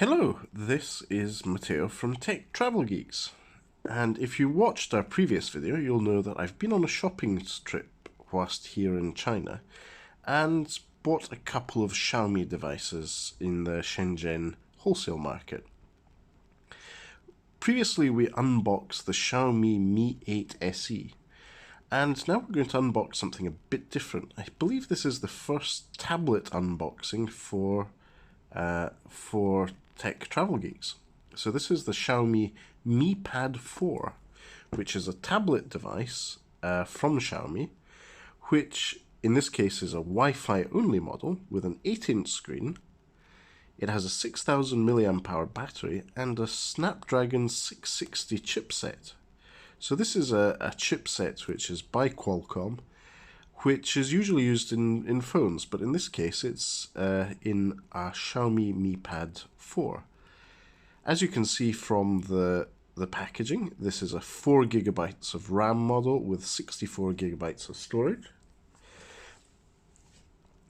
Hello, this is Matteo from Tech Travel Geeks, and if you watched our previous video you'll know that I've been on a shopping trip whilst here in China and bought a couple of Xiaomi devices in the Shenzhen wholesale market. Previously we unboxed the Xiaomi Mi 8 SE, and now we're going to unbox something a bit different. I believe this is the first tablet unboxing for Tech Travel Geeks. So this is the Xiaomi Mi Pad 4, which is a tablet device from Xiaomi, which in this case is a Wi-Fi only model with an 8-inch screen. It has a 6000 mAh battery and a Snapdragon 660 chipset. So this is a chipset which is by Qualcomm, which is usually used in phones, but in this case it's in a Xiaomi Mi Pad 4. As you can see from the packaging, this is a 4 GB of RAM model with 64 GB of storage.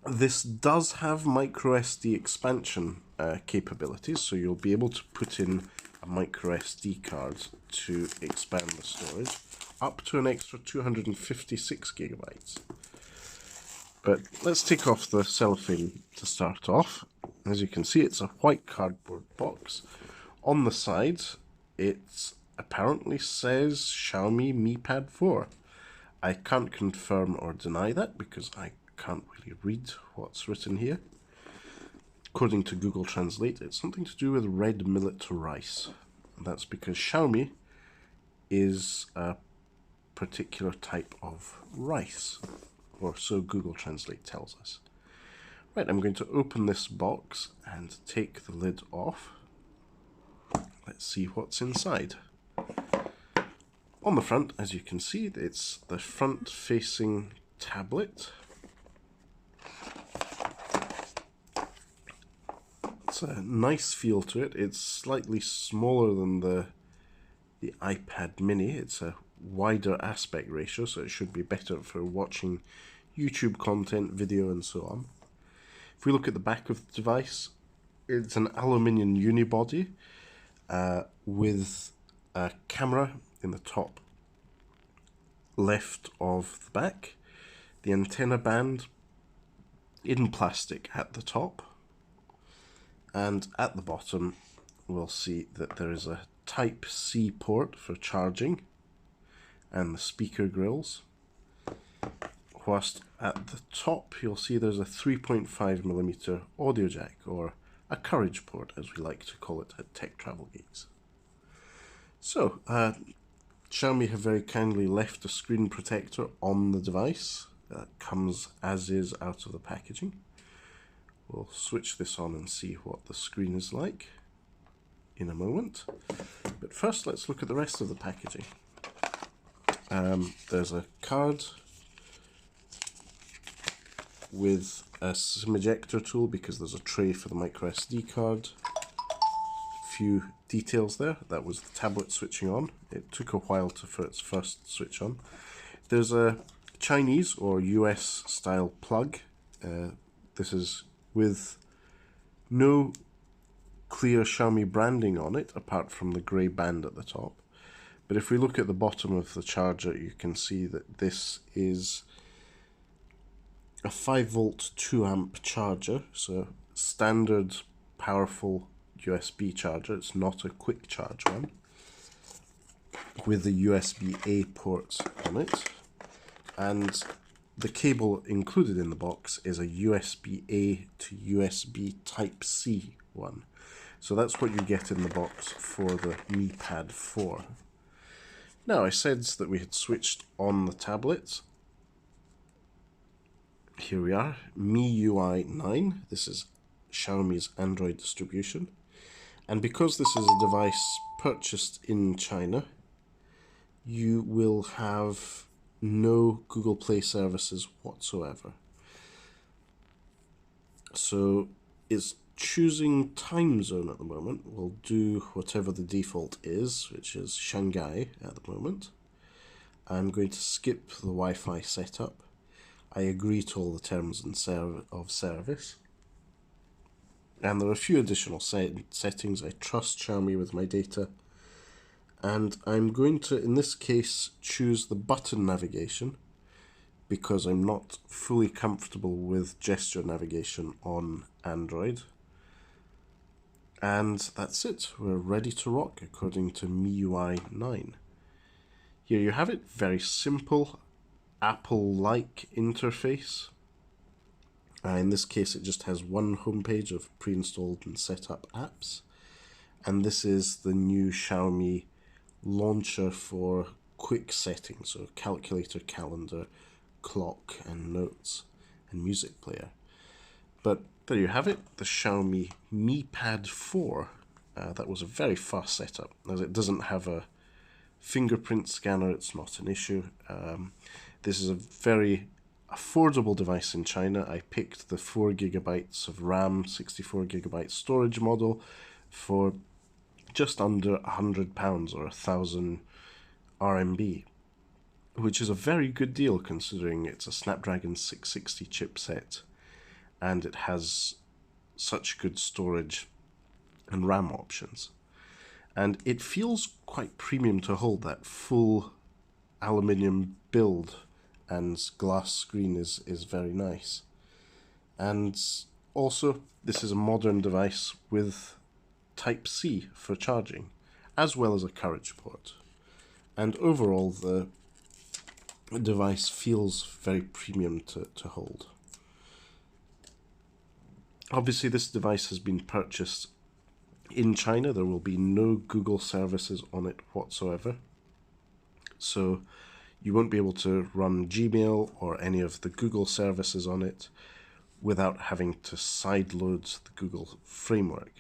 This does have microSD expansion capabilities, so you'll be able to put in a microSD card to expand the storage up to an extra 256 GB. But let's take off the cellophane to start off. As you can see, it's a white cardboard box. On the side, it apparently says Xiaomi Mi Pad 4. I can't confirm or deny that because I can't really read what's written here. According to Google Translate, it's something to do with red millet rice. And that's because Xiaomi is a particular type of rice, or so Google Translate tells us. Right, I'm going to open this box and take the lid off. Let's see what's inside. On the front, as you can see, it's the front-facing tablet. It's a nice feel to it. It's slightly smaller than the iPad mini. It's a wider aspect ratio, so it should be better for watching YouTube content, video and so on. If we look at the back of the device, it's an aluminium unibody with a camera in the top left of the back, the antenna band in plastic at the top, and at the bottom we'll see that there is a Type-C port for charging and the speaker grills. Whilst at the top you'll see there's a 3.5mm audio jack, or a courage port as we like to call it at Tech Travel Geeks. So, Xiaomi have very kindly left a screen protector on the device that comes as is out of the packaging. We'll switch this on and see what the screen is like in a moment. But first let's look at the rest of the packaging. There's a card with a SIM ejector tool because there's a tray for the microSD card. Few details there. That was the tablet switching on. It took a while for its first switch on. There's a Chinese or US style plug. This is with no clear Xiaomi branding on it apart from the grey band at the top. But if we look at the bottom of the charger, you can see that this is a 5V 2A charger, so standard powerful USB charger. It's not a quick charge one, with the USB-A ports on it, and the cable included in the box is a USB-A to USB Type-C one. So that's what you get in the box for the Mi Pad 4. Now, I said that we had switched on the tablet. Here we are, MIUI 9. This is Xiaomi's Android distribution. And because this is a device purchased in China, you will have no Google Play services whatsoever. So it's choosing time zone at the moment. We'll do whatever the default is, which is Shanghai at the moment. I'm going to skip the Wi-Fi setup. I agree to all the terms and of service. And there are a few additional settings. I trust Xiaomi with my data. And I'm going to, in this case, choose the button navigation because I'm not fully comfortable with gesture navigation on Android. And that's it. We're ready to rock according to MIUI 9. Here you have it. Very simple, Apple-like interface. In this case, it just has one homepage of pre-installed and set up apps. And this is the new Xiaomi launcher for quick settings, so calculator, calendar, clock, and notes, and music player. But there you have it, the Xiaomi Mi Pad 4. That was a very fast setup, as it doesn't have a fingerprint scanner. It's not an issue. This is a very affordable device in China. I picked the 4 GB of RAM, 64 GB storage model for just under £100 or 1,000 RMB, which is a very good deal considering it's a Snapdragon 660 chipset and it has such good storage and RAM options. And it feels quite premium to hold. That full aluminium build and glass screen is very nice. And also, this is a modern device with Type-C for charging, as well as a Courage port. And overall, the device feels very premium to hold. Obviously, this device has been purchased in China. There will be no Google services on it whatsoever. So you won't be able to run Gmail or any of the Google services on it without having to sideload the Google framework.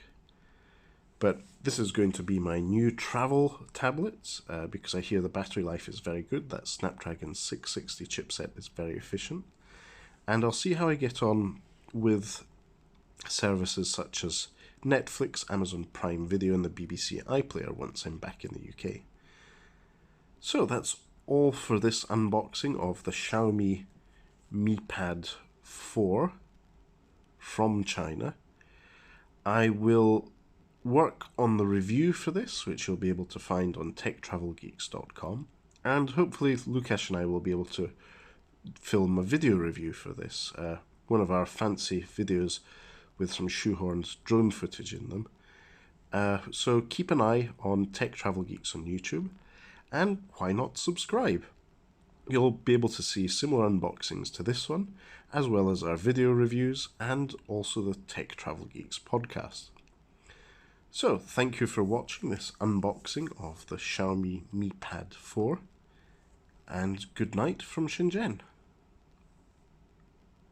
But this is going to be my new travel tablet because I hear the battery life is very good. That Snapdragon 660 chipset is very efficient. And I'll see how I get on with services such as Netflix, Amazon Prime Video, and the BBC iPlayer once I'm back in the UK. So that's all for this unboxing of the Xiaomi Mi Pad 4 from China. I will work on the review for this, which you'll be able to find on techtravelgeeks.com, and hopefully Lukash and I will be able to film a video review for this, one of our fancy videos with some shoehorned drone footage in them. So keep an eye on Tech Travel Geeks on YouTube, and why not subscribe? You'll be able to see similar unboxings to this one, as well as our video reviews, and also the Tech Travel Geeks podcast. So, thank you for watching this unboxing of the Xiaomi Mi Pad 4, and good night from Shenzhen.